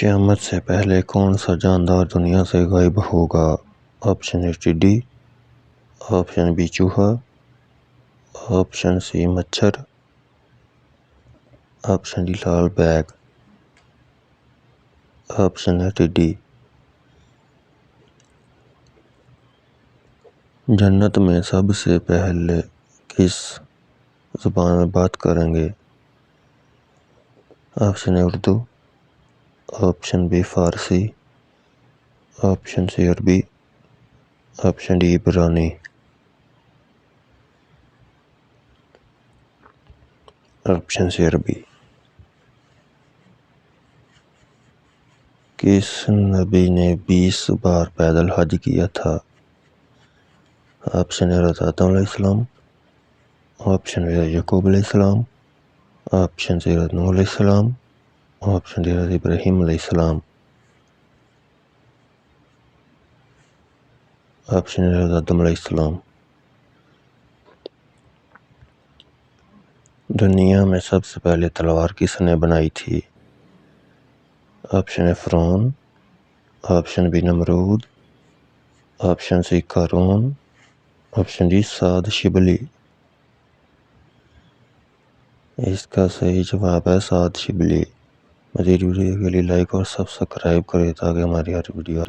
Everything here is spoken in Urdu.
قیامت سے پہلے کون سا جاندار دنیا سے غائب ہوگا؟ آپشن اے ٹڈی، آپشن بی چوہا، آپشن سی مچھر، آپشن ڈی لال بیگ۔ آپشن ہے ٹڈی۔ جنت میں سب سے پہلے کس زبان میں بات کریں گے؟ آپشن اے اردو، آپشن بی فارسی، آپشن سی عربی، آپشن ڈی عبرانی۔ آپشن سی عربی۔ کس نبی نے 20 بار پیدل حج کیا تھا؟ آپشن اے حضرت آدم علیہ السلام، آپشن بی یعقوب علیہ السلام، آپشن سی حضرت نوح علیہ السلام، آپشن ڈی حضرت ابراہیم علیہ السلام، آپشن اے حضرت آدم علیہ السلام۔ دنیا میں سب سے پہلے تلوار کس نے بنائی تھی؟ آپشن اے فرعون، آپشن بی نمرود، آپشن سی قارون، آپشن ڈی سعد شبلی۔ اس کا صحیح جواب ہے سعد شبلی۔ مزید ویڈیو کے لیے لائک اور سبسکرائب کریں تاکہ ہماری ہر ویڈیو